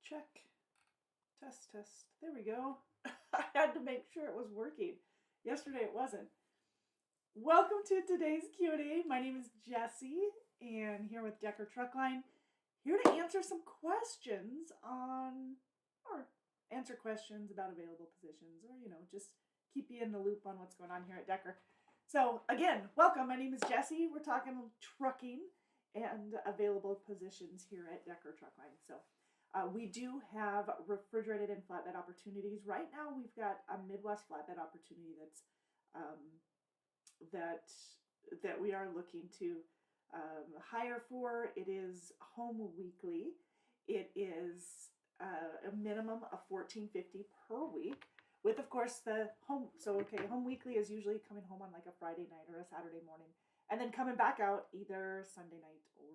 Check. Test, test. There we go. I had to make sure it was working. Yesterday it wasn't. Welcome to today's Q&A. My name is Jessie, and here with Decker Truckline, here to answer some questions or answer questions about available positions, or, just keep you in the loop on what's going on here at Decker. So, again, welcome. My name is Jessie. We're talking trucking and available positions here at Decker Truckline. So, we do have refrigerated and flatbed opportunities. Right now, we've got a Midwest flatbed opportunity that's that we are looking to hire for. It is home weekly. It is a minimum of $14.50 per week, with of course the home. So home weekly is usually coming home on like a Friday night or a Saturday morning, and then coming back out either Sunday night or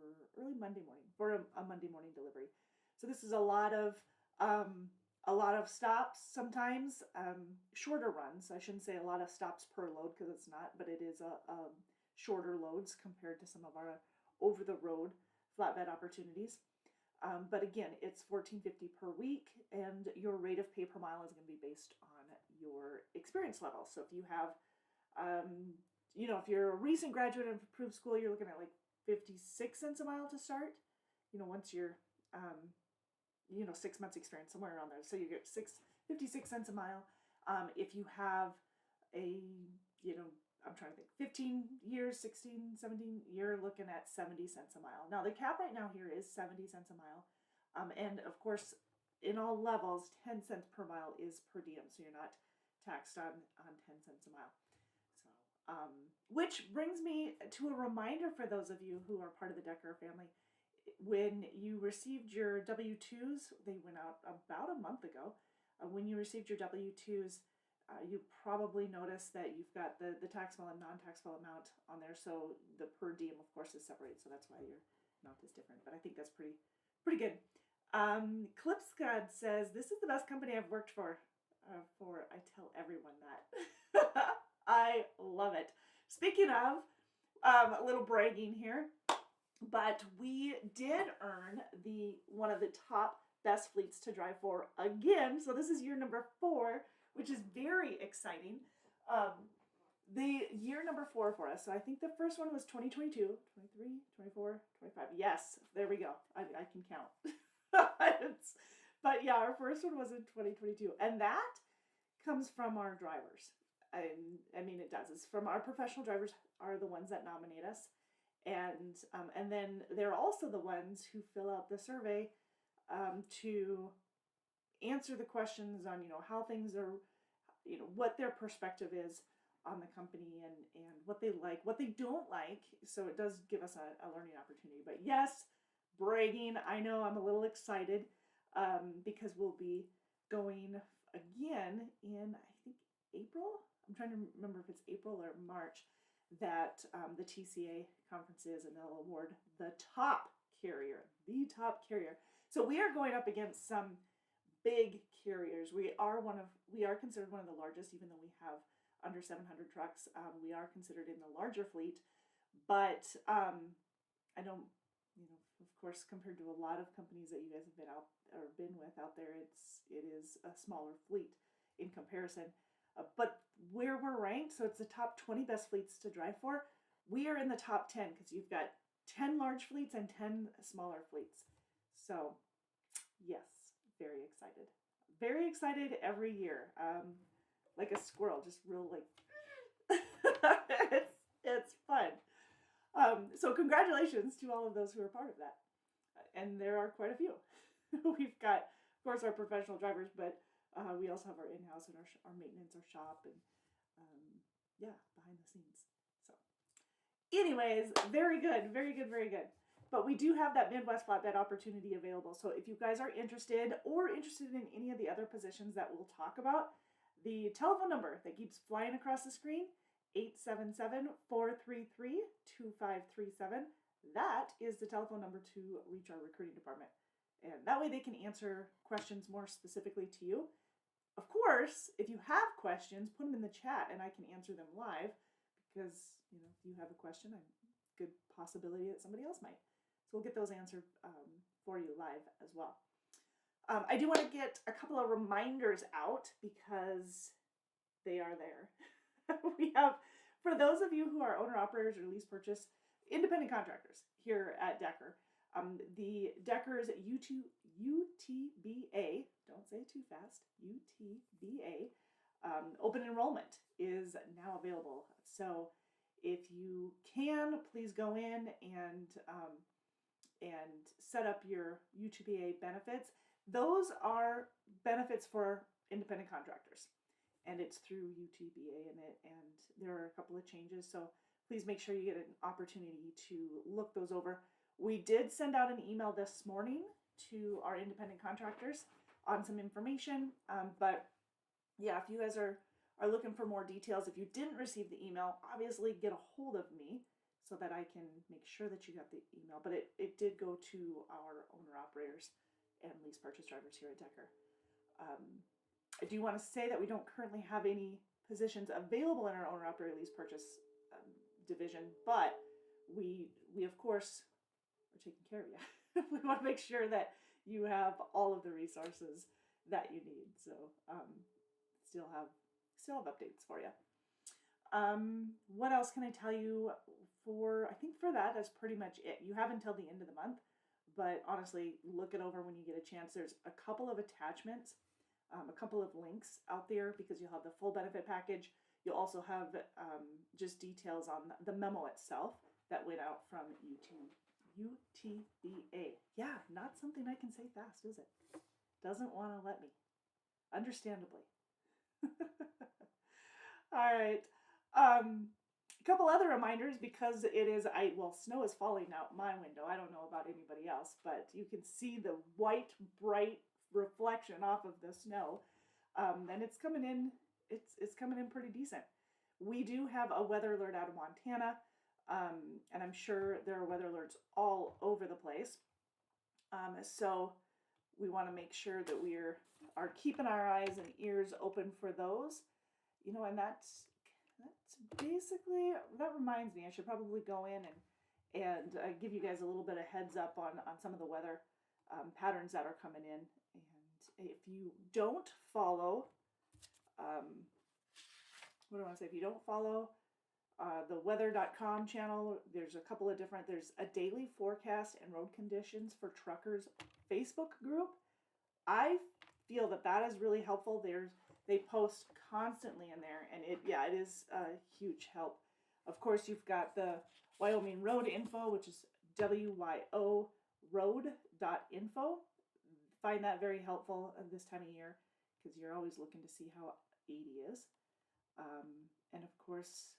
early Monday morning for a Monday morning delivery. So this is a lot of stops sometimes, shorter runs. I shouldn't say a lot of stops per load because it's not, but it is a shorter loads compared to some of our over-the-road flatbed opportunities. But again, it's $14.50 per week, and your rate of pay per mile is going to be based on your experience level. So if you have, if you're a recent graduate of approved school, you're looking at like 56 cents a mile to start. Once you're 6 months experience, somewhere around there. So you get 56 cents a mile. If you have I'm trying to think, 15 years, 16, 17, you're looking at 70 cents a mile. Now the cap right now here is 70 cents a mile. And of course, in all levels, 10 cents per mile is per diem. So you're not taxed on 10 cents a mile. So, which brings me to a reminder for those of you who are part of the Decker family. When you received your W-2s, they went out about a month ago. When you received your W-2s, you probably noticed that you've got the taxable and non-taxable amount on there. So the per diem, of course, is separated. So that's why your amount is different. But I think that's pretty good. Clipscud says, this is the best company I've worked for. I tell everyone that. I love it. Speaking of, a little bragging here. But we did earn one of the top best fleets to drive for again. So this is year number 4, which is very exciting. The year number 4 for us. So I think the first one was 2022, 23, 24, 25. Yes, there we go. I can count. But yeah, our first one was in 2022. And that comes from our drivers. I mean, it does. It's from our professional drivers are the ones that nominate us. And then they're also the ones who fill out the survey to answer the questions on, how things are, what their perspective is on the company and what they like, what they don't like. So it does give us a learning opportunity. But yes, bragging, I know I'm a little excited because we'll be going again in, I think, April. I'm trying to remember if it's April or March. That the TCA conference is, and they'll award the top carrier. So we are going up against some big carriers. We are considered one of the largest, even though we have under 700 trucks. We are considered in the larger fleet, but I don't, of course, compared to a lot of companies that you guys have been with out there, it is a smaller fleet in comparison. But where we're ranked, so it's the top 20 best fleets to drive for, we are in the top 10 because you've got 10 large fleets and 10 smaller fleets. So, yes, very excited. Very excited every year. Like a squirrel, just real like, it's fun. So congratulations to all of those who are part of that. And there are quite a few. We've got, of course, our professional drivers, but we also have our in-house and our maintenance, our shop, and behind the scenes. So anyways, very good. But we do have that Midwest flatbed opportunity available. So if you guys are interested in any of the other positions that we'll talk about, the telephone number that keeps flying across the screen, 877-433-2537. That is the telephone number to reach our recruiting department. And that way they can answer questions more specifically to you. Of course, if you have questions, put them in the chat and I can answer them live because, if you have a question, good possibility that somebody else might. So we'll get those answered for you live as well. I do want to get a couple of reminders out because they are there. We have, for those of you who are owner operators or lease purchase independent contractors here at Decker, the Decker's UTBA, don't say too fast, UTBA, open enrollment is now available. So if you can, please go in and set up your UTBA benefits. Those are benefits for independent contractors, and it's through UTBA and there are a couple of changes. So please make sure you get an opportunity to look those over. We did send out an email this morning to our independent contractors on some information, but yeah, if you guys are looking for more details, if you didn't receive the email, obviously get a hold of me so that I can make sure that you got the email. But it did go to our owner operators and lease purchase drivers here at Decker. I do want to say that we don't currently have any positions available in our owner operator lease purchase division, but we of course are taking care of you. We want to make sure that you have all of the resources that you need. So still have updates for you. What else can I tell you? I think for that, that's pretty much it. You have until the end of the month, but honestly, look it over when you get a chance. There's a couple of attachments, a couple of links out there because you'll have the full benefit package. You'll also have just details on the memo itself that went out from UTBA. Yeah, not something I can say fast, is it? Doesn't want to let me. Understandably. All right. A couple other reminders because it is, snow is falling out my window. I don't know about anybody else, but you can see the white, bright reflection off of the snow. And it's coming in, it's coming in pretty decent. We do have a weather alert out of Montana, and I'm sure there are weather alerts all over the place. So we want to make sure that we are keeping our eyes and ears open for those. And that's basically, that reminds me, I should probably go in and give you guys a little bit of heads up on some of the weather patterns that are coming in. And if you don't follow, what do I want to say? If you don't follow the weather.com channel, there's a couple of different, there's a daily forecast and road conditions for truckers Facebook group. I feel that is really helpful. They post constantly in there, and it is a huge help. Of course, you've got the Wyoming Road Info, which is WYO road.info. Find that very helpful this time of year because you're always looking to see how 80 is. And of course,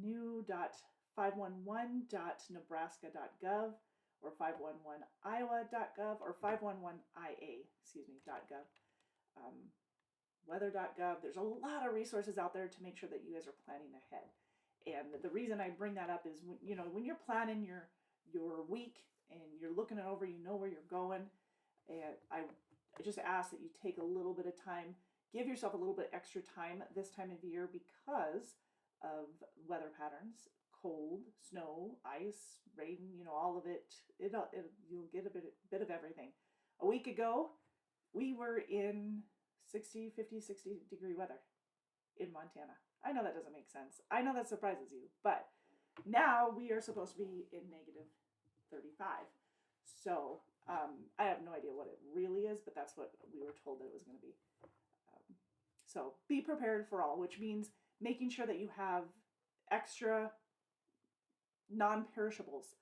new.511.nebraska.gov or 511iowa.gov or 511ia.gov. Weather.gov. There's a lot of resources out there to make sure that you guys are planning ahead. And the reason I bring that up is when you're planning your week and you're looking it over, you know where you're going. And I just ask that you take a little bit of time, give yourself a little bit extra time this time of year because of weather patterns, cold, snow, ice, rain, all of it. You'll get a bit of everything. A week ago, we were in 60 degree weather in Montana. I know that doesn't make sense. I know that surprises you, but now we are supposed to be in negative 35. So I have no idea what it really is, but that's what we were told that it was going to be. So be prepared for all, which means making sure that you have extra non-perishables,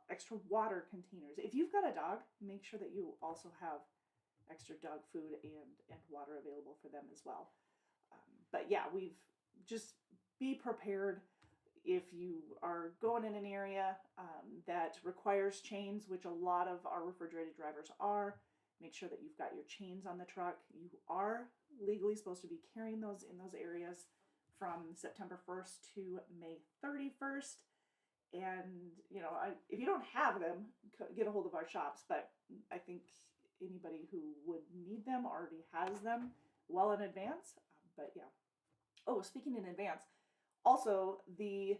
extra water containers. If you've got a dog, make sure that you also have extra dog food and water available for them as well. But yeah, we've just be prepared if you are going in an area that requires chains, which a lot of our refrigerated drivers are. Make sure that you've got your chains on the truck. You are legally supposed to be carrying those in those areas from September 1st to May 31st. And, if you don't have them, get a hold of our shops. But I think anybody who would need them already has them well in advance. But yeah. Oh, speaking in advance, also the,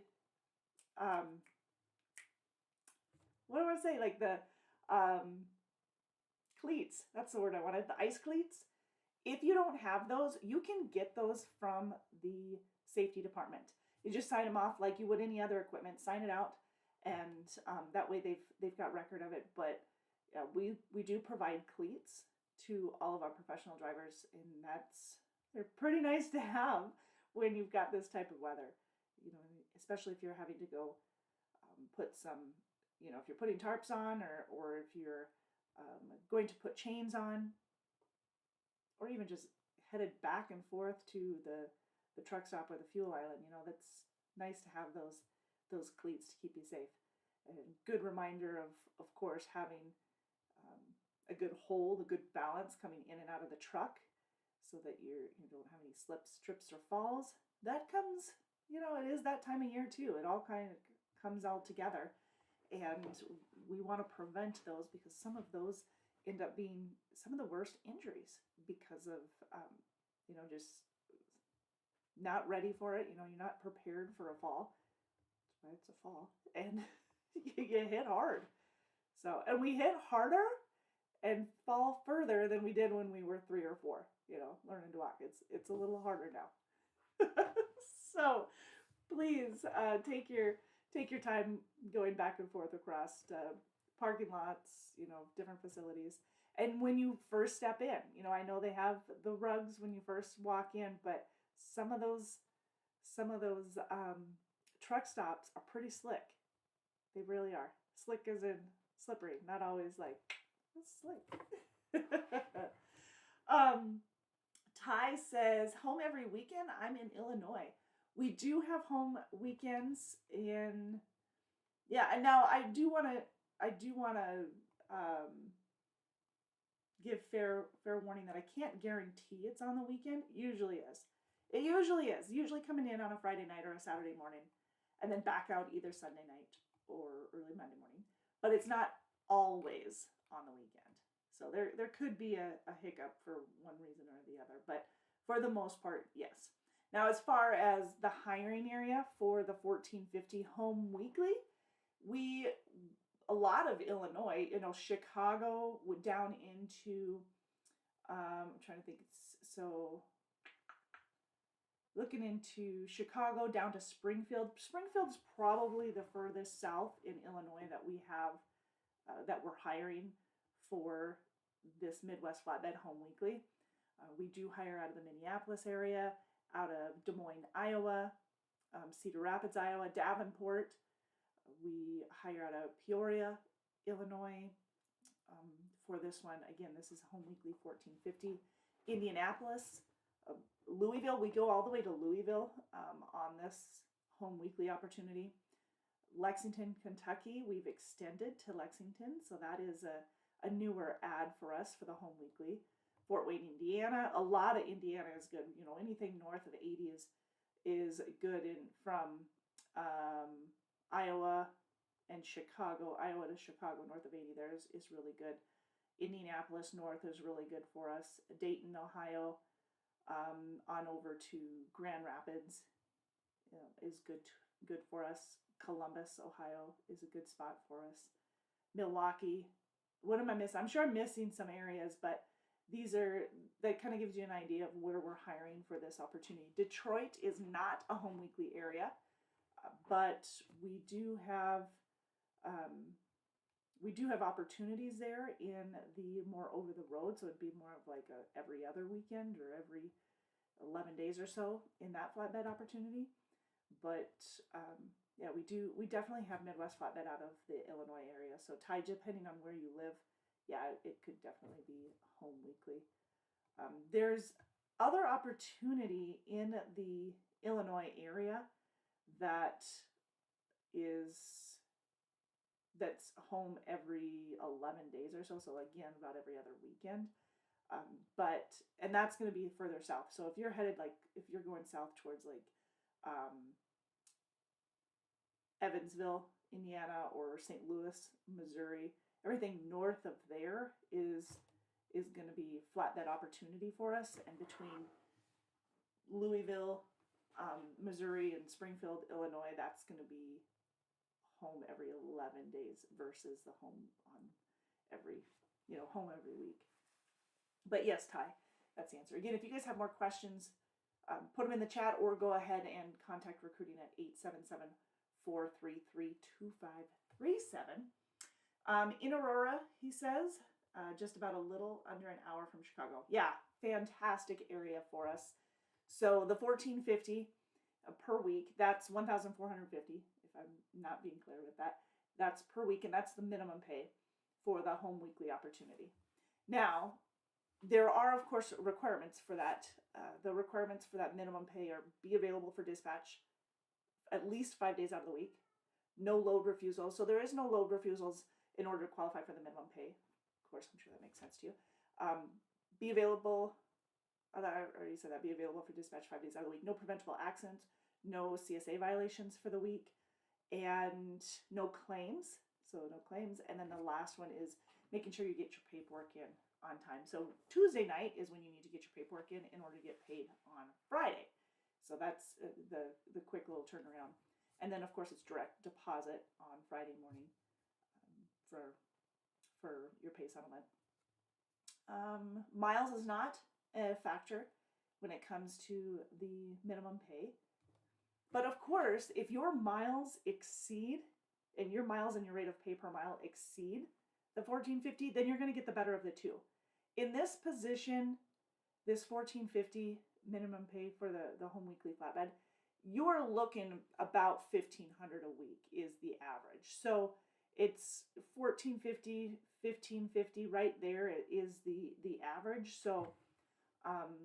what do I want to say? Like the cleats. That's the word I wanted. The ice cleats. If you don't have those, you can get those from the safety department. You just sign them off like you would any other equipment. Sign it out, and that way they've got record of it. But we do provide cleats to all of our professional drivers, and they're pretty nice to have when you've got this type of weather. You know, especially if you're having to go put some, if you're putting tarps on, or if you're going to put chains on, or even just headed back and forth to the truck stop or the fuel island. That's nice to have those cleats to keep you safe. And good reminder of course, having a good hold, a good balance coming in and out of the truck, so that you don't have any slips, trips, or falls. That comes, it is that time of year too. It all kind of comes all together, and we want to prevent those, because some of those end up being some of the worst injuries because of just not ready for it. You're not prepared for a fall. That's why it's a fall, and you hit hard. So, and we hit harder and fall further than we did when we were 3 or 4. Learning to walk. It's a little harder now. So, please take your time going back and forth across parking lots, different facilities. And when you first step in, I know they have the rugs when you first walk in, but some of those truck stops are pretty slick. They really are. Slick as in slippery, not always like slick. Ty says, home every weekend. I'm in Illinois. We do have home weekends in, and now I do want to give fair warning that I can't guarantee it's on the weekend. It usually is. Usually coming in on a Friday night or a Saturday morning, and then back out either Sunday night or early Monday morning. But it's not always on the weekend. So there could be a hiccup for one reason or the other. But for the most part, yes. Now, as far as the hiring area for the 1450 Home Weekly, a lot of Illinois, Chicago down into, I'm trying to think, so looking into Chicago down to Springfield. Springfield's probably the furthest south in Illinois that we have, that we're hiring for this Midwest Flatbed Home Weekly. We do hire out of the Minneapolis area, out of Des Moines, Iowa, Cedar Rapids, Iowa, Davenport. We hire out of Peoria, Illinois. For this one, again, this is Home Weekly 1450. Indianapolis, Louisville. We go all the way to Louisville on this Home Weekly opportunity. Lexington, Kentucky, we've extended to Lexington, so that is a newer ad for us for the Home Weekly. Fort Wayne, Indiana. A lot of Indiana is good. Anything north of 80 is good from Iowa and Chicago. Iowa to Chicago, north of 80 there is really good. Indianapolis north is really good for us. Dayton, Ohio, on over to Grand Rapids is good for us. Columbus, Ohio is a good spot for us. Milwaukee. What am I missing? I'm sure I'm missing some areas, but that kind of gives you an idea of where we're hiring for this opportunity. Detroit is not a Home Weekly area, but we do have opportunities there in the more over the road. So it'd be more of like every other weekend or every 11 days or so in that flatbed opportunity. But we definitely have Midwest Flatbed out of the Illinois area. So Ty, depending on where you live, it could definitely be Home Weekly. There's other opportunity in the Illinois area that's home every 11 days or so. So again, about every other weekend. And that's going to be further south. So if you're headed, if you're going south towards Evansville, Indiana, or St. Louis, Missouri, everything north of there is going to be flatbed opportunity for us. And between Louisville, Missouri, and Springfield, Illinois, that's going to be home every 11 days versus the home on every home every week. But yes, Ty, that's the answer. Again, if you guys have more questions, put them in the chat or go ahead and contact recruiting at 877-433-2537. In Aurora, he says, just about a little under an hour from Chicago. Yeah, fantastic area for us. So the $1,450 per week, that's $1,450, if I'm not being clear with that. That's per week, and that's the minimum pay for the home weekly opportunity. Now, there are, of course, requirements for that. The requirements for that minimum pay are be available for dispatch at least 5 days out of the week. No load refusals. So there is no load refusals in order to qualify for the minimum pay. Of course, I'm sure that makes sense to you. Be available, I already said that, be available for dispatch 5 days out of the week. No preventable accidents, no CSA violations for the week, and no claims. So no claims. And then the last one is making sure you get your paperwork in on time. So Tuesday night is when you need to get your paperwork in order to get paid on Friday. So that's the quick little turnaround. And then, of course, it's direct deposit on Friday morning for your pay settlement. Miles is not a factor when it comes to the minimum pay. But of course, if your miles exceed, and your miles and your rate of pay per mile exceed the $1,450, then you're going to get the better of the two. In this position, this $1,450 minimum pay for the home weekly flatbed, you're looking about $1,500 a week is the average. So it's $1,450, $1,550 right there. It is the average. So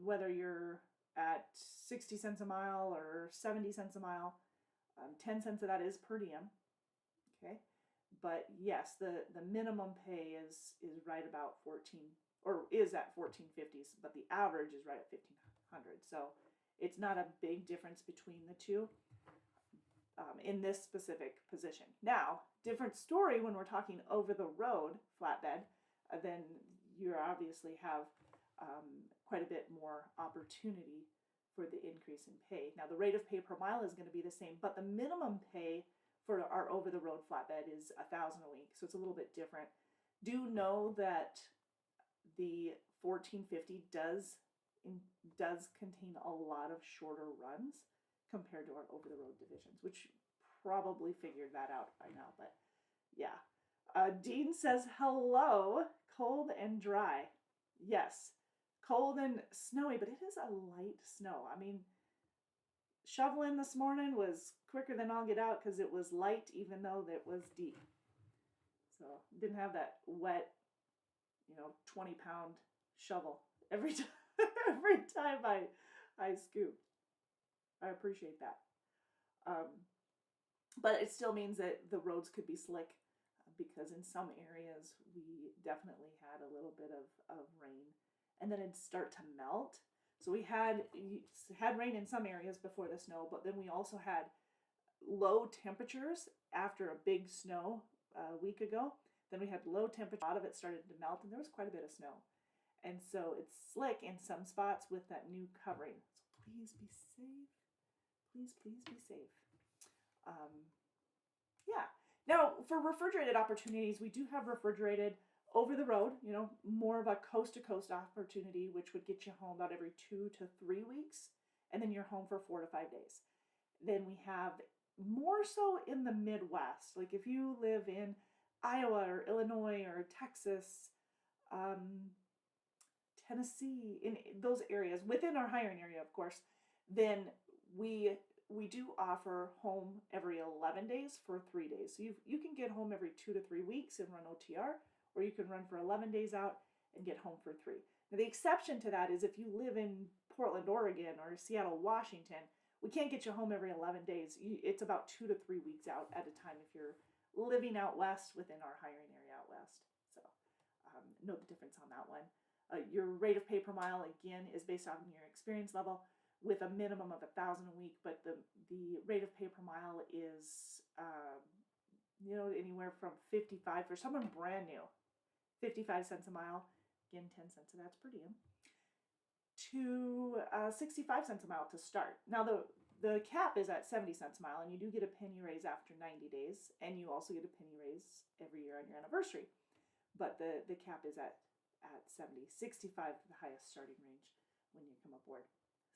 whether you're at 60 cents a mile or 70 cents a mile, 10 cents of that is per diem. Okay. But yes, the minimum pay is right about 14, or is at 1450, but the average is right at 1500. So it's not a big difference between the two in this specific position. Now, different story when we're talking over the road flatbed, then you obviously have quite a bit more opportunity for the increase in pay. Now, the rate of pay per mile is going to be the same, but the minimum pay for our over-the-road flatbed is $1,000 a week, so it's a little bit different. Do know that the $1,450 does contain a lot of shorter runs compared to our over-the-road divisions, which probably figured that out by now, but yeah. Dean says, hello, cold and dry. Yes, cold and snowy, but it is a light snow. I mean, shoveling this morning was quicker than I'll get out because it was light, even though it was deep. So didn't have that wet, 20-pound shovel every time. Every time I scoop. I appreciate that. But it still means that the roads could be slick because in some areas we definitely had a little bit of rain, and then it'd start to melt. So we had rain in some areas before the snow, but then we also had low temperatures after a big snow a week ago. Then we had low temperature, a lot of it started to melt, and there was quite a bit of snow. And so it's slick in some spots with that new covering. So please be safe. Please be safe. Yeah. Now, for refrigerated opportunities, we do have refrigerated over the road, more of a coast-to-coast opportunity, which would get you home about every 2 to 3 weeks, and then you're home for 4 to 5 days. Then we have more so in the Midwest. Like if you live in Iowa or Illinois or Texas, Tennessee, in those areas, within our hiring area, of course, then we do offer home every 11 days for 3 days. So you can get home every 2 to 3 weeks and run OTR, or you can run for 11 days out and get home for 3. Now, the exception to that is if you live in Portland, Oregon, or Seattle, Washington, we can't get you home every 11 days. It's about 2 to 3 weeks out at a time if you're living out west within our hiring area out west. So know the difference on that one. Your rate of pay per mile, again, is based on your experience level with a minimum of $1,000 a week, but the rate of pay per mile is, anywhere from 55 for someone brand new, 55 cents a mile, again, 10 cents of that's per diem, to 65 cents a mile to start. Now, the cap is at 70 cents a mile, and you do get a penny raise after 90 days, and you also get a penny raise every year on your anniversary. but the cap is at 70, 65 the highest starting range when you come aboard.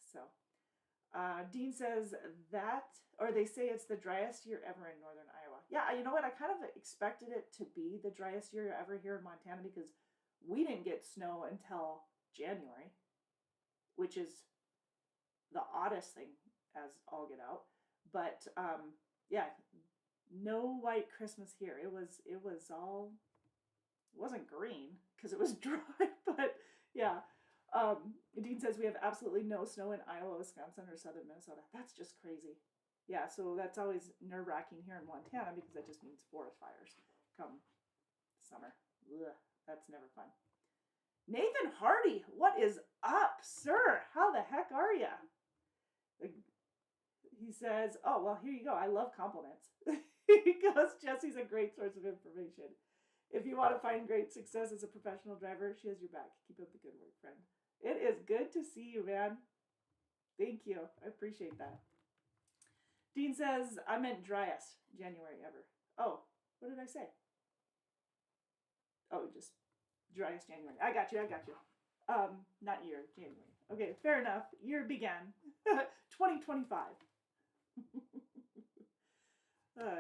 So Dean says that, or they say it's the driest year ever in northern Iowa. Yeah, you know what? I kind of expected it to be the driest year ever here in Montana because we didn't get snow until January, which is the oddest thing as all get out. But yeah, no white Christmas here. It was all, it wasn't green because it was dry, but yeah. Dean says we have absolutely no snow in Iowa, Wisconsin, or southern Minnesota. That's just crazy. Yeah, so that's always nerve-wracking here in Montana because that just means forest fires come summer. Ugh, that's never fun. Nathan Hardy, what is up, sir? How the heck are ya? He says, oh, well, here you go. I love compliments. He goes, Jesse's a great source of information. If you want to find great success as a professional driver, she has your back. Keep up the good work, friend. It is good to see you, man. Thank you. I appreciate that. Dean says, I meant driest January ever. Oh, what did I say? Oh, just driest January. I got you. Not year, January. Okay, fair enough. Year began. 2025.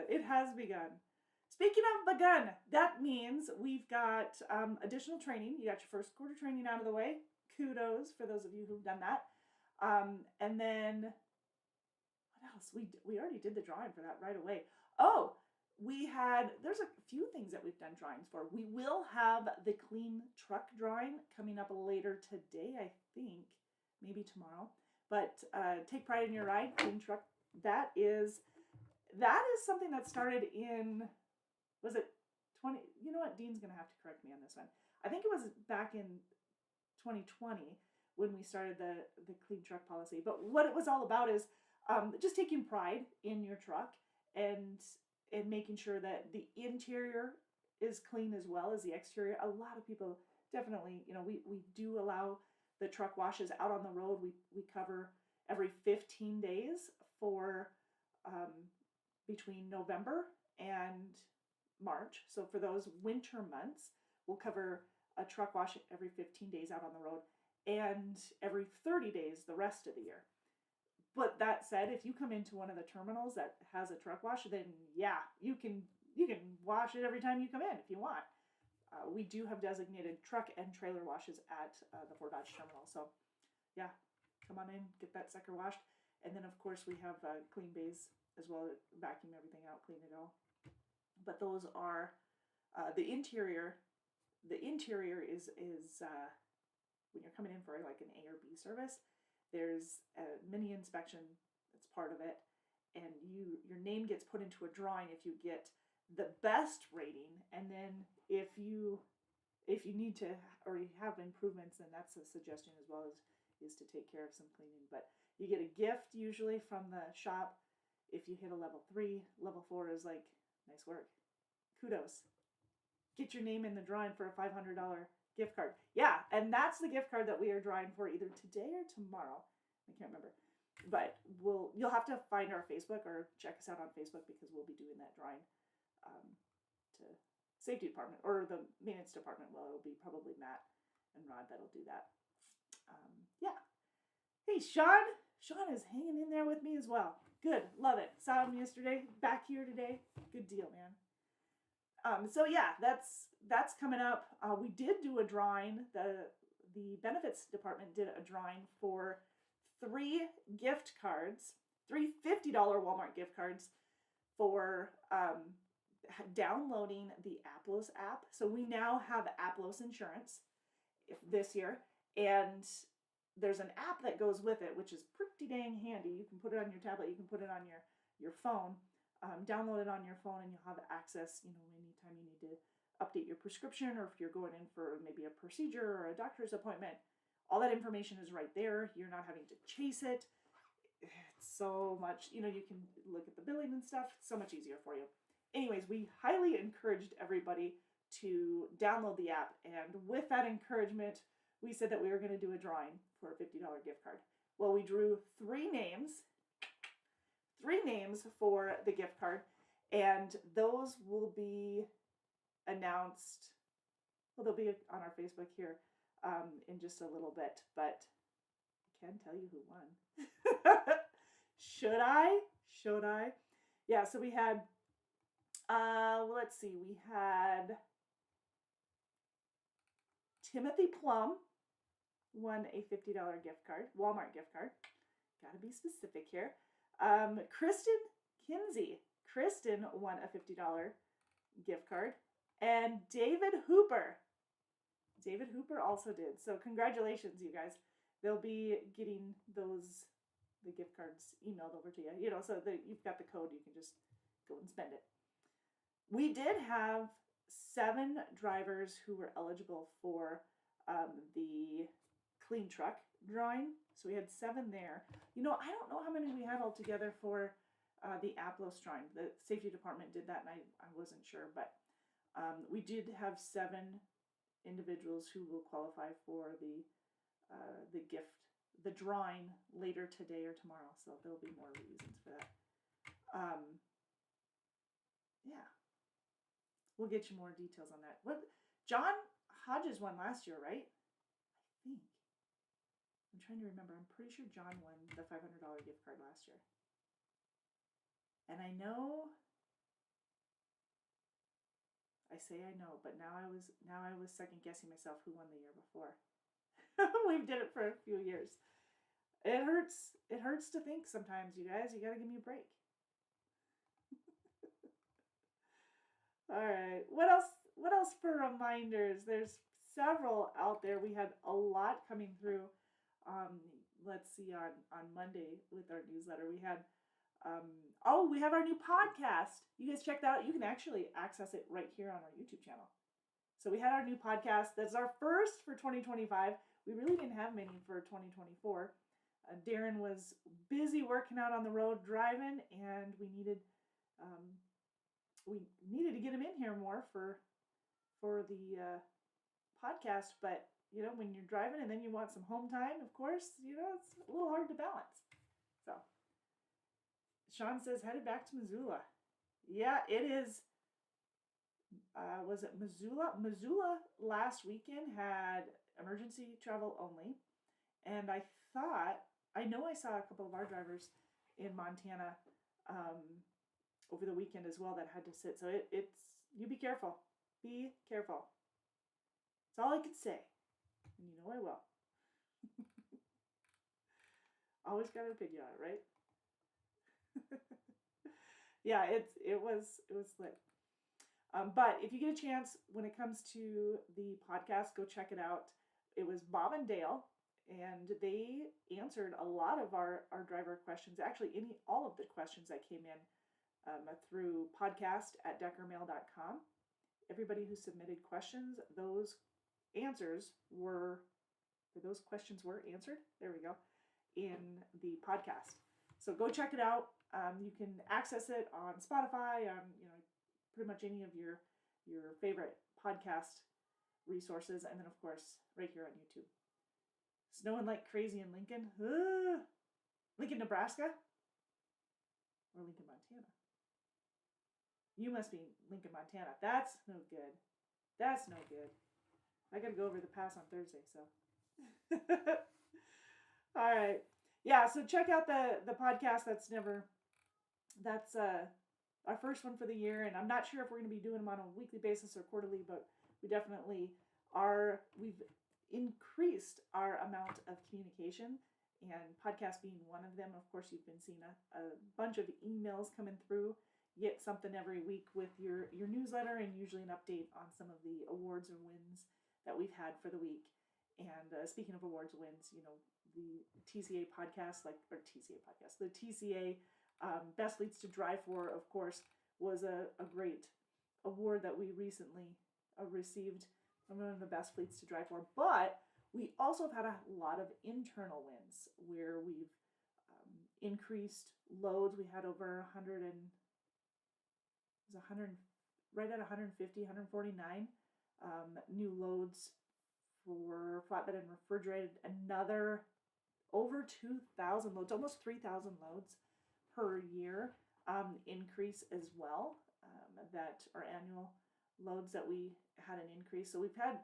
It has begun. Speaking of begun, that means we've got additional training. You got your first quarter training out of the way. Kudos for those of you who've done that. And then, what else? We already did the drawing for that right away. Oh, there's a few things that we've done drawings for. We will have the clean truck drawing coming up later today, I think. Maybe tomorrow. But Take Pride in Your Ride, clean truck. That is something that started in, was it 20? You know what? Dean's going to have to correct me on this one. I think it was back in 2020 when we started the clean truck policy. But what it was all about is just taking pride in your truck and making sure that the interior is clean as well as the exterior. A lot of people definitely, we do allow the truck washes out on the road. We cover every 15 days for between November and March. So for those winter months, we'll cover a truck wash every 15 days out on the road and every 30 days the rest of the year. But that said, if you come into one of the terminals that has a truck wash, then yeah, you can wash it every time you come in if you want. We do have designated truck and trailer washes at the Fort Dodge terminal. So yeah, come on in, get that sucker washed. And then of course we have clean bays as well, vacuum everything out, clean it all. But those are the interior. The interior is when you're coming in for like an A or B service, there's a mini inspection that's part of it, and your name gets put into a drawing if you get the best rating, and then if you need to or you have improvements, then that's a suggestion as well is to take care of some cleaning. But you get a gift usually from the shop if you hit a level 3. Level 4 is like, nice work, kudos. Get your name in the drawing for a $500 gift card. Yeah, and that's the gift card that we are drawing for either today or tomorrow. I can't remember. But you'll have to find our Facebook or check us out on Facebook because we'll be doing that drawing to safety department or the maintenance department. Well, it'll be probably Matt and Rod that'll do that. Yeah. Hey, Sean. Sean is hanging in there with me as well. Good. Love it. Saw him yesterday. Back here today. Good deal, man. So yeah, that's coming up. We did do a drawing. The benefits department did a drawing for 3 gift cards, 3 $50 Walmart gift cards for downloading the Aplos app. So we now have Aplos Insurance this year, and there's an app that goes with it, which is pretty dang handy. You can put it on your tablet, you can put it on your phone. Download it on your phone and you'll have access, anytime you need to update your prescription or if you're going in for maybe a procedure or a doctor's appointment. All that information is right there. You're not having to chase it. It's so much, you can look at the billing and stuff. It's so much easier for you. Anyways, we highly encouraged everybody to download the app. And with that encouragement, we said that we were going to do a drawing for a $50 gift card. Well, we drew 3 names for the gift card, and those will be announced Well, they'll be on our Facebook here in just a little bit, but I can tell you who won. Should I? Should I? Yeah, so we had, let's see, we had Timothy Plum won a $50 gift card, Walmart gift card. Gotta be specific here. Kristen Kinsey. Kristen won a $50 gift card. And David Hooper. David Hooper also did. So congratulations, you guys. They'll be getting the gift cards emailed over to you. You know, so that you've got the code, you can just go and spend it. We did have 7 drivers who were eligible for the clean truck drawing. So we had 7 there. You know, I don't know how many we had altogether for the APLOS drawing. The safety department did that, and I wasn't sure, but we did have 7 individuals who will qualify for the gift, the drawing later today or tomorrow. So there'll be more reasons for that. Yeah, we'll get you more details on that. What John Hodges won last year, right? I think. I'm trying to remember. I'm pretty sure John won the $500 gift card last year. And I know, I say I know, but now I was second guessing myself who won the year before. We've did it for a few years. It hurts. It hurts to think sometimes, you guys. You gotta give me a break. All right. What else? What else for reminders? There's several out there. We had a lot coming through. Let's see, on Monday with our newsletter, we had, we have our new podcast. You guys check that out. You can actually access it right here on our YouTube channel. So we had our new podcast. That's our first for 2025. We really didn't have many for 2024. Darren was busy working out on the road driving, and we needed to get him in here more for the podcast. But you know, when you're driving and then you want some home time, of course, you know, it's a little hard to balance. So Sean says headed back to Missoula. Yeah, it is. Was it Missoula? Missoula last weekend had emergency travel only, and I know I saw a couple of our drivers in Montana over the weekend as well that had to sit. So it's you be careful. Be careful. That's all I can say. And you know I will. Always got an opinion on it, right? Yeah, it was lit. But if you get a chance, when it comes to the podcast, go check it out. It was Bob and Dale, and they answered a lot of our driver questions. Actually, all of the questions that came in through podcast@deckermail.com. Everybody who submitted questions, those questions were answered. There we go, in the podcast. So go check it out. You can access it on Spotify, on pretty much any of your favorite podcast resources, and then of course right here on YouTube. Snowing like crazy in Lincoln. Lincoln, Nebraska, or Lincoln, Montana. You must be Lincoln, Montana. That's no good. That's no good. I gotta go over the pass on Thursday, so. All right. Yeah, so check out the podcast. That's our first one for the year, and I'm not sure if we're going to be doing them on a weekly basis or quarterly, but we definitely are. We've increased our amount of communication, and podcast being one of them. Of course, you've been seeing a bunch of emails coming through. You get something every week with your newsletter, and usually an update on some of the awards or wins that we've had for the week. And speaking of awards wins, the TCA podcast, the TCA Best Fleets to Drive For, of course, was a great award that we recently received. One of the best fleets to drive for. But we also have had a lot of internal wins where we've increased loads. We had over 150, 149 new loads for flatbed and refrigerated. Another over 2,000 loads, almost 3,000 loads per year increase as well. That our annual loads that we had an increase. So we've had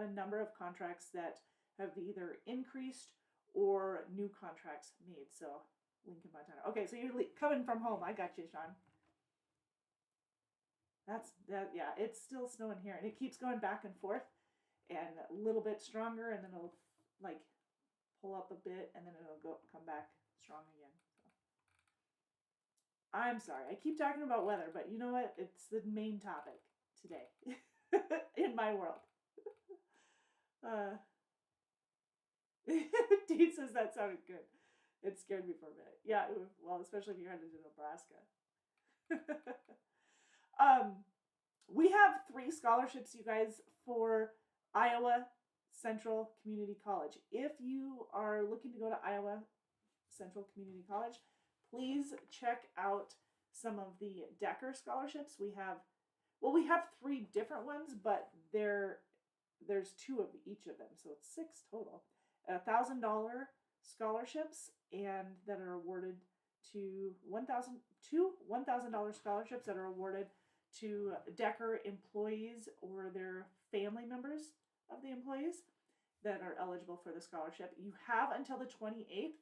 a number of contracts that have either increased or new contracts made. So Lincoln, Montana. Okay, so you're coming from home. I got you, Sean. That's that. Yeah, it's still snowing here, and it keeps going back and forth, and a little bit stronger, and then it'll like pull up a bit, and then it'll come back strong again. So I'm sorry, I keep talking about weather, but you know what? It's the main topic today in my world. Uh, Dean says that sounded good. It scared me for a minute. Yeah, well, especially if you're headed to Nebraska. um, we have 3 scholarships, you guys, for Iowa Central Community College. If you are looking to go to Iowa Central Community College, please check out some of the Decker scholarships. We have 3 different ones, but there's 2 of each of them, so it's 6 total. $1,000 scholarships and that are awarded to $1,000 scholarships that are awarded to Decker employees or their family members of the employees that are eligible for the scholarship. You have until the 28th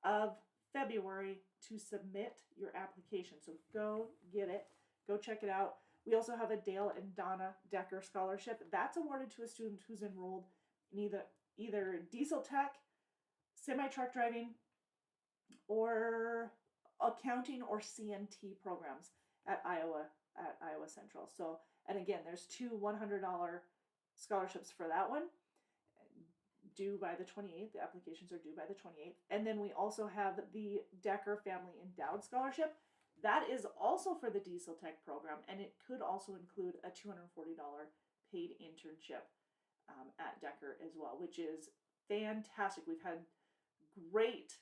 of February to submit your application. So go get it. Go check it out. We also have a Dale and Donna Decker scholarship. That's awarded to a student who's enrolled in either diesel tech, semi-truck driving, or accounting or CNT programs at Iowa Central. So, and again, there's 2 $100 scholarships for that one, due by the 28th. The applications are due by the 28th. And then we also have the Decker Family Endowed Scholarship. That is also for the diesel tech program, and it could also include a $240 paid internship at Decker as well, which is fantastic. We've had great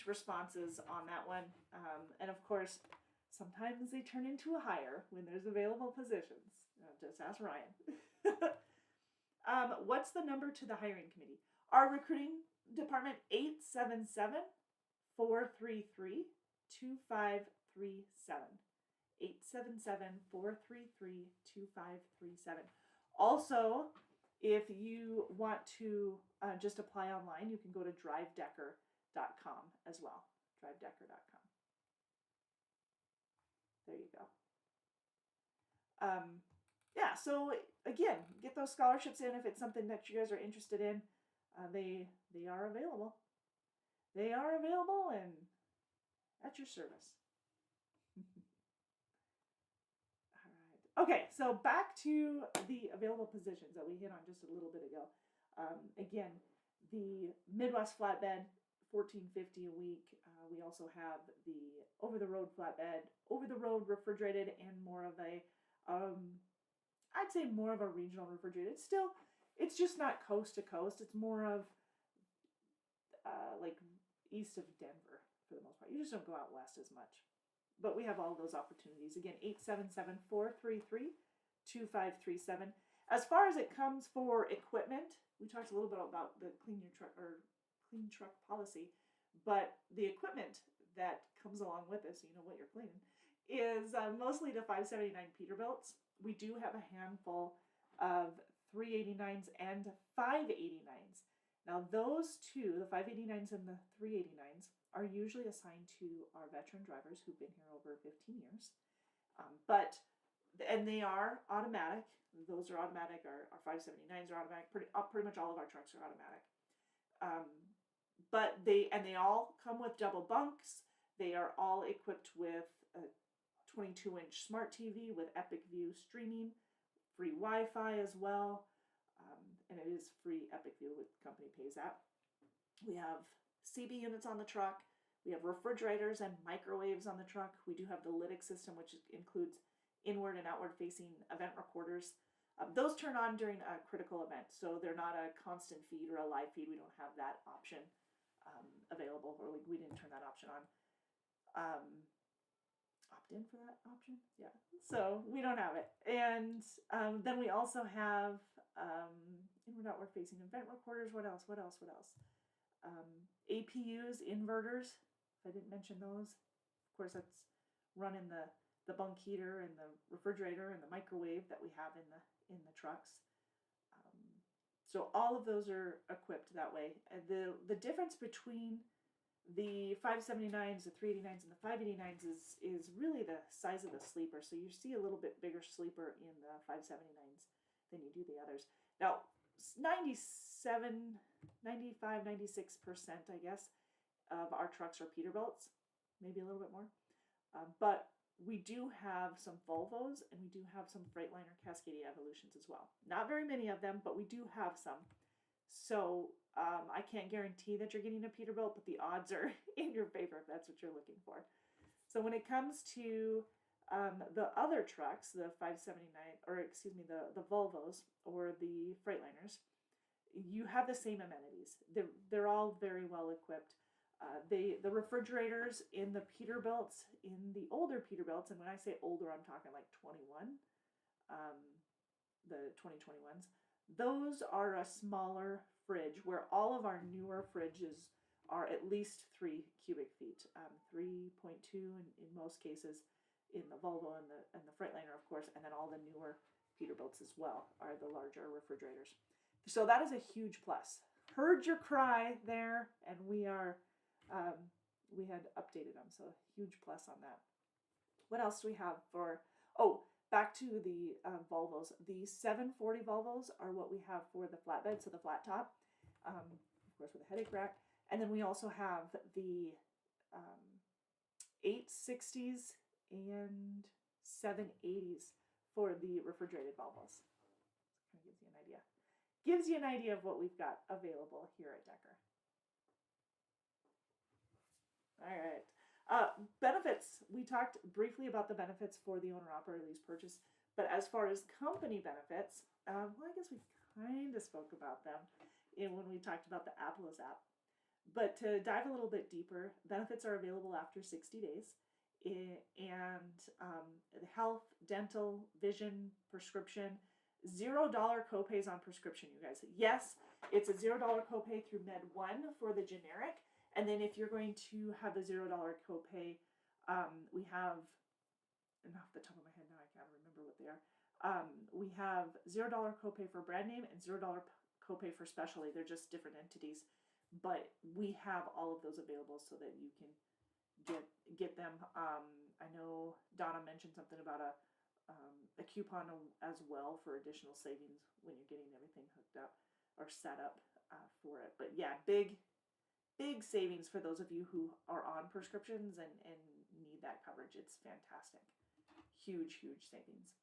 responses on that one, and of course, sometimes they turn into a hire when there's available positions. Just ask Ryan. What's the number to the hiring committee? Our recruiting department, 877-433-2537. 877-433-2537. Also, if you want to just apply online, you can go to drivedecker.com as well. drivedecker.com. There you go. Yeah, so again, get those scholarships in if it's something that you guys are interested in. They are available. They are available and at your service. All right. Okay, so back to the available positions that we hit on just a little bit ago. Again, the Midwest flatbed, $14.50 a week. We also have the over-the-road flatbed, over-the-road refrigerated, and more of a, I'd say more of a regional refrigerated. It's just not coast to coast. It's more of like east of Denver for the most part. You just don't go out west as much. But we have all those opportunities. Again, 877-433-2537. As far as it comes for equipment, we talked a little bit about the clean truck policy, but the equipment that comes along with this, so you know what you're cleaning, is mostly the 579 Peterbilts. We do have a handful of 389s and 589s. Now those two, the 589s and the 389s, are usually assigned to our veteran drivers who've been here over 15 years. And they are automatic. Those are automatic. Our 579s are automatic. Pretty much all of our trucks are automatic. But they all come with double bunks. They are all equipped with a 22-inch smart TV with Epic View streaming, free Wi-Fi as well, and it is free Epic View. The company pays that. We have CB units on the truck. We have refrigerators and microwaves on the truck. We do have the Lytx system, which includes inward and outward facing event recorders. Those turn on during a critical event, so they're not a constant feed or a live feed. We don't have that option available, or we didn't turn that option on. Opt in for that option? Yeah. So we don't have it. And then we also have inward outward facing event recorders. What else? APUs, inverters. I didn't mention those. Of course, that's running the the bunk heater and the refrigerator and the microwave that we have in the trucks. So all of those are equipped that way. The difference between the 579s, the 389s, and the 589s is really the size of the sleeper. So you see a little bit bigger sleeper in the 579s than you do the others. Now, 97, 95, 96%, I guess, of our trucks are Peterbilts, maybe a little bit more. But we do have some Volvos and we do have some Freightliner Cascadia Evolutions as well. Not very many of them, but we do have some. So I can't guarantee that you're getting a Peterbilt, but the odds are in your favor if that's what you're looking for. So when it comes to the other trucks, the 579, or excuse me, the Volvos or the Freightliners, you have the same amenities. They're all very well equipped. The refrigerators in the Peterbilts, in the older Peterbilts, and when I say older, I'm talking like 21, the 2021s, those are a smaller fridge, where all of our newer fridges are at least 3 cubic feet, 3.2 in most cases in the Volvo and the Freightliner, of course, and then all the newer Peterbilts as well are the larger refrigerators. So that is a huge plus. Heard your cry there, and we had updated them, so huge plus on that. What else do we have for, back to the Volvos. The 740 Volvos are what we have for the flatbed, so the flat top, of course with a headache rack. And then we also have the 860s and 780s for the refrigerated Volvos. Kind of gives you an idea. Gives you an idea of what we've got available here at Decker. All right. Benefits. We talked briefly about the benefits for the owner-operator lease purchase, but as far as company benefits, I guess we kind of spoke about them when we talked about the Applos app. But to dive a little bit deeper, benefits are available after 60 days, and health, dental, vision, prescription, $0 copays on prescription, you guys. Yes, it's a $0 copay through Med1 for the generic. And then if you're going to have the $0 copay, we have, and off the top of my head now I can't remember what they are. We have $0 copay for brand name and $0 copay for specialty. They're just different entities, but we have all of those available so that you can get them. I know Donna mentioned something about a coupon as well for additional savings when you're getting everything hooked up or set up for it. But yeah, big savings for those of you who are on prescriptions and need that coverage. It's fantastic. Huge savings.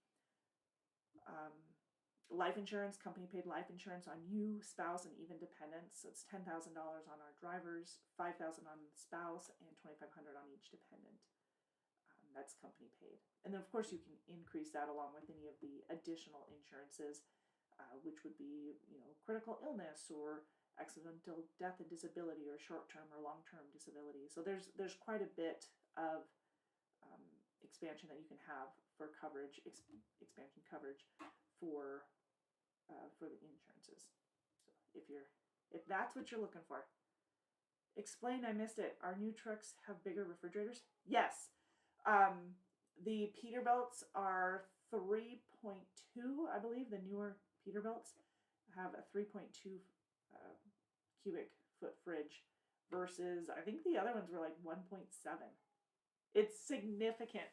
Life insurance, company paid life insurance on you, spouse, and even dependents. So it's $10,000 on our drivers, $5,000 on the spouse, and $2,500 on each dependent. That's company paid. And then of course you can increase that along with any of the additional insurances, which would be, critical illness or accidental death and disability, or short-term or long-term disability. So there's quite a bit of expansion that you can have for coverage, expansion coverage for the insurances. So if that's what you're looking for. Explain, I missed it. Our new trucks have bigger refrigerators? Yes. The Peterbilts are 3.2, I believe. The newer Peterbilts have a 3.2 cubic foot fridge versus I think the other ones were like 1.7. It's significant.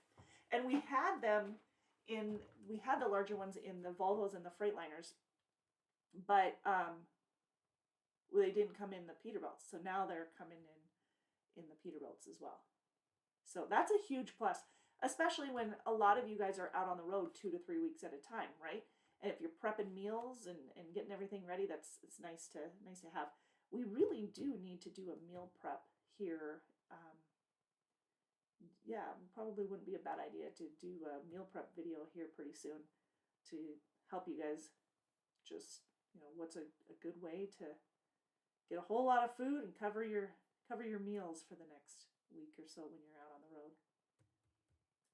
And we had the larger ones in the Volvos and the Freightliners, but they didn't come in the Peterbilts. So now they're coming in the Peterbilts as well. So that's a huge plus, especially when a lot of you guys are out on the road 2 to 3 weeks at a time, right? And if you're prepping meals and getting everything ready, it's nice to have. We really do need to do a meal prep here. Probably wouldn't be a bad idea to do a meal prep video here pretty soon to help you guys just, what's a good way to get a whole lot of food and cover your meals for the next week or so when you're out on the road.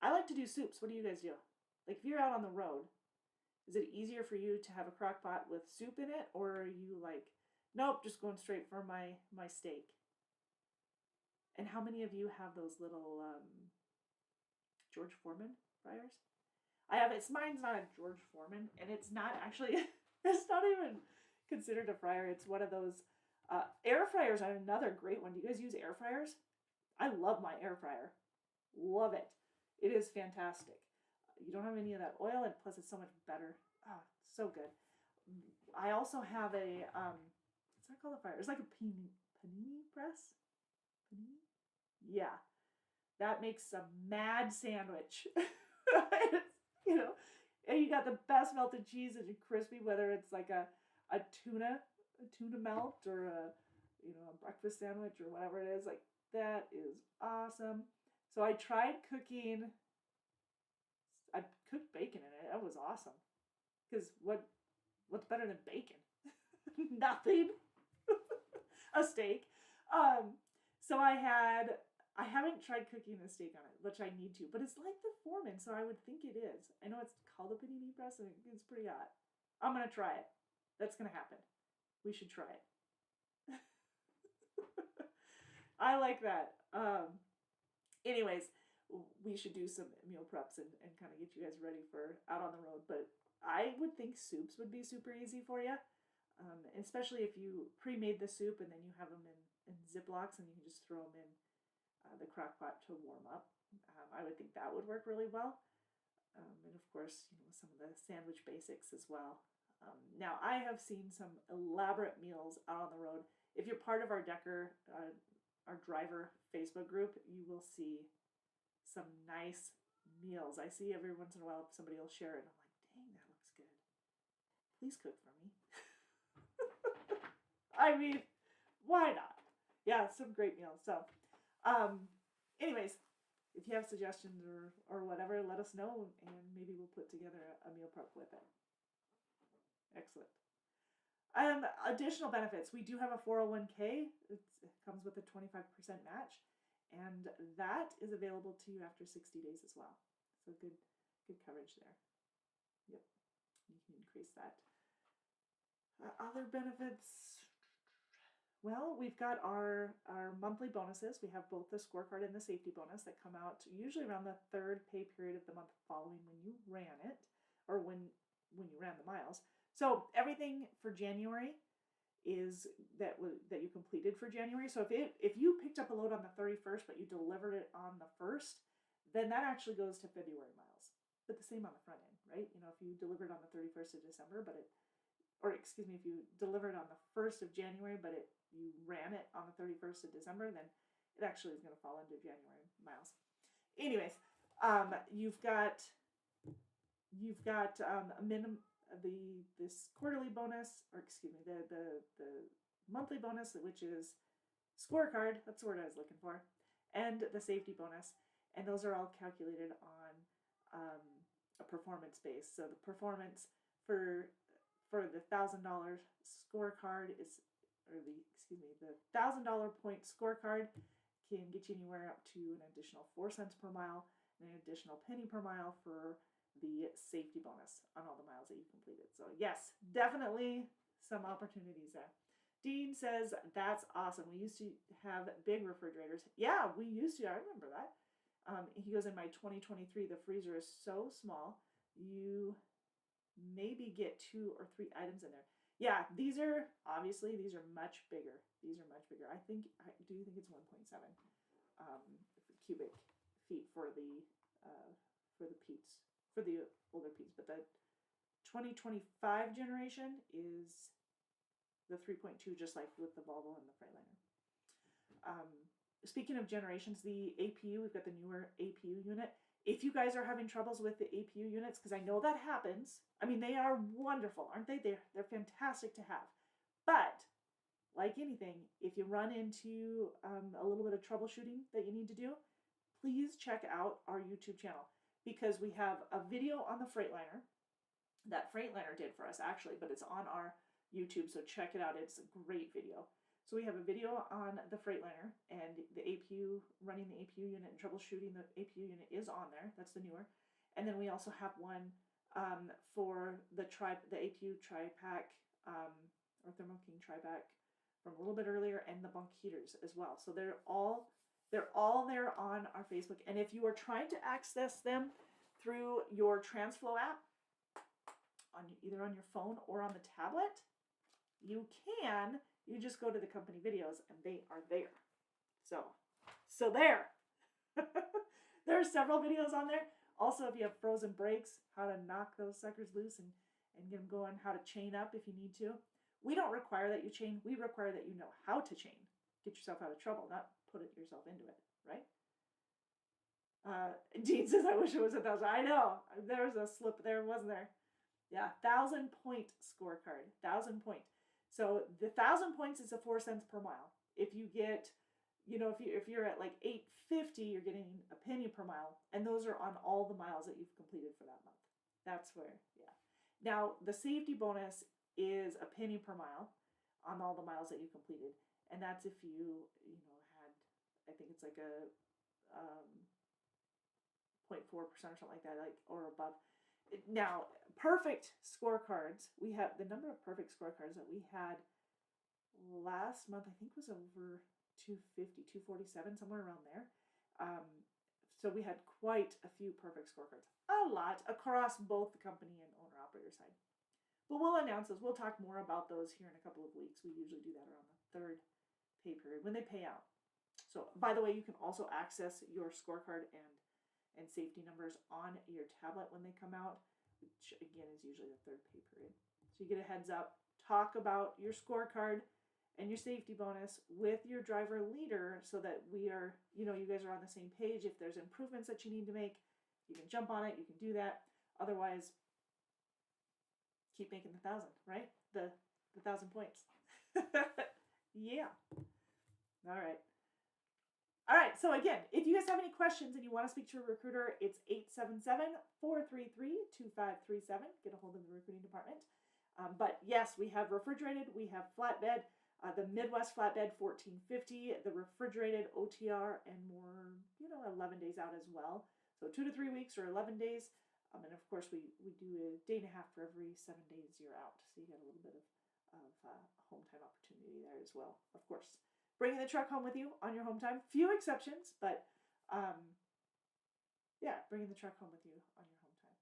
I like to do soups. What do you guys do? Like if you're out on the road, is it easier for you to have a crock pot with soup in it, or are you like, nope, just going straight for my steak? And how many of you have those little George Foreman fryers. I have it's mine's not a George Foreman, and it's not actually it's not even considered a fryer. It's one of those air fryers are another great one. Do you guys use air fryers? I love my air fryer. Love it. It is fantastic. You don't have any of that oil, and plus it's so much better. Ah, so good. I also have a what's that called a fryer? It's like a panini press. Panini? Yeah, that makes a mad sandwich. you know, and you got the best melted cheese and crispy, whether it's like a tuna melt or a breakfast sandwich or whatever it is. Like that is awesome. So I tried cooking. I cooked bacon in it. That was awesome. Because what's better than bacon? Nothing. A steak. So I haven't tried cooking a steak on it, which I need to, but it's like the Foreman, so I would think it is. I know it's called a panini press, and it's pretty hot. I'm gonna try it. That's gonna happen. We should try it. I like that. Anyways, we should do some meal preps and kind of get you guys ready for out on the road. But I would think soups would be super easy for you, especially if you pre-made the soup and then you have them in Ziplocs and you can just throw them in the crock pot to warm up. I would think that would work really well. And of course, some of the sandwich basics as well. Now, I have seen some elaborate meals out on the road. If you're part of our Decker, our driver Facebook group, you will see some nice meals. I see every once in a while somebody will share it, and I'm like, dang, that looks good. Please cook for me. I mean, why not? Yeah, some great meals. So, anyways, if you have suggestions or whatever, let us know, and maybe we'll put together a meal prep with it. Excellent. Additional benefits. We do have a 401k. It comes with a 25% match, and that is available to you after 60 days as well. So good coverage there. Yep, you can increase that. Other benefits. Well, we've got our monthly bonuses. We have both the scorecard and the safety bonus that come out usually around the third pay period of the month following when you ran it, or when you ran the miles. So everything for January is that you completed for January. So if you picked up a load on the 31st but you delivered it on the 1st, then that actually goes to February miles. But the same on the front end, right? If you delivered on the 31st of December, if you delivered on the 1st of January, but you ran it on the 31st of December, then it actually is going to fall into January miles. Anyways, you've got a minimum this quarterly bonus, or excuse me, the monthly bonus, which is scorecard. That's the word I was looking for, and the safety bonus, and those are all calculated on a performance base. So the performance for the $1,000 scorecard the $1,000 point scorecard can get you anywhere up to an additional 4 cents per mile and an additional penny per mile for the safety bonus on all the miles that you completed. So yes, definitely some opportunities there. Dean says, that's awesome. We used to have big refrigerators. Yeah, we used to. I remember that. He goes, in my 2023, the freezer is so small, you maybe get 2 or 3 items in there. Yeah, these are much bigger. I do think it's 1.7 cubic feet for the Pete's, for the older Pete's, but the 2025 generation is the 3.2, just like with the Volvo and the Freightliner. Speaking of generations, the APU, we've got the newer APU unit. If you guys are having troubles with the APU units, because I know that happens, I mean, they are wonderful, aren't they? They're fantastic to have. But, like anything, if you run into a little bit of troubleshooting that you need to do, please check out our YouTube channel, because we have a video on the Freightliner that Freightliner did for us, actually, but it's on our YouTube, so check it out. It's a great video. So we have a video on the Freightliner and the APU, running the APU unit and troubleshooting the APU unit is on there. That's the newer. And then we also have one for the APU Tri-Pack or Thermo King Tri-Pack from a little bit earlier, and the bunk heaters as well. So they're all They're all there on our Facebook. And if you are trying to access them through your TransFlow app, either on your phone or on the tablet, you can. You just go to the company videos and they are there. So there. There are several videos on there. Also, if you have frozen brakes, how to knock those suckers loose and get them going, how to chain up if you need to. We don't require that you chain. We require that you know how to chain. Get yourself out of trouble, not put it yourself into it, right? Dean says, I wish it was 1,000. I know. There was a slip there, wasn't there? Yeah, 1,000-point scorecard. 1,000 point. So the 1,000 points is a 4 cents per mile. If you get, if you're at like 850, you're getting a penny per mile, and those are on all the miles that you've completed for that month. That's where, yeah. Now the safety bonus is a penny per mile on all the miles that you completed, and that's if you had, I think it's like a 0.4% or something like that, or above. Now, perfect scorecards, we have the number of perfect scorecards that we had last month, I think was over 250, 247, somewhere around there. So we had quite a few perfect scorecards. A lot across both the company and owner-operator side. But we'll announce those. We'll talk more about those here in a couple of weeks. We usually do that around the 3rd pay period when they pay out. So, by the way, you can also access your scorecard and safety numbers on your tablet when they come out, which again is usually the 3rd pay period. So you get a heads up, talk about your scorecard and your safety bonus with your driver leader so that we are, you guys are on the same page. If there's improvements that you need to make, you can jump on it, you can do that. Otherwise, keep making the 1,000, right? The 1,000 points. Yeah. All right. All right, so again, if you guys have any questions and you want to speak to a recruiter, it's 877-433-2537. Get a hold of the recruiting department. But yes, we have refrigerated, we have flatbed, the Midwest flatbed 1450, the refrigerated OTR, and more, 11 days out as well. So 2 to 3 weeks or 11 days. And of course, we do a day and a half for every 7 days you're out. So you get a little bit of home time opportunity there as well, of course. Bringing the truck home with you on your home time. Few exceptions, but yeah, bringing the truck home with you on your home time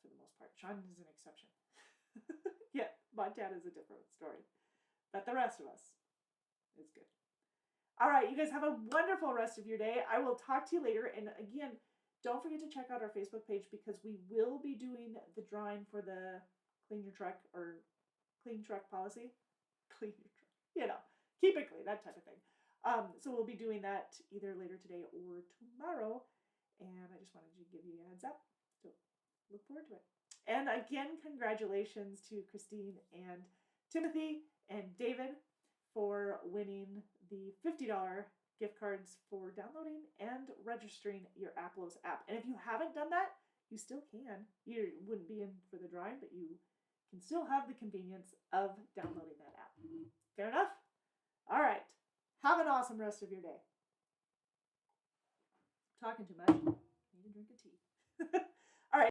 for the most part. Sean is an exception. Yeah, Montana is a different story. But the rest of us is good. All right, you guys have a wonderful rest of your day. I will talk to you later. And again, don't forget to check out our Facebook page because we will be doing the drawing for the Clean Your Truck or Clean Truck policy. Clean Your Truck, keep it clean, that type of thing. So we'll be doing that either later today or tomorrow. And I just wanted to give you a heads up. So look forward to it. And again, congratulations to Christine and Timothy and David for winning the $50 gift cards for downloading and registering your Applos app. And if you haven't done that, you still can. You wouldn't be in for the drawing, but you can still have the convenience of downloading that app. Fair enough? All right. Have an awesome rest of your day. Talking too much. Need a drink of tea.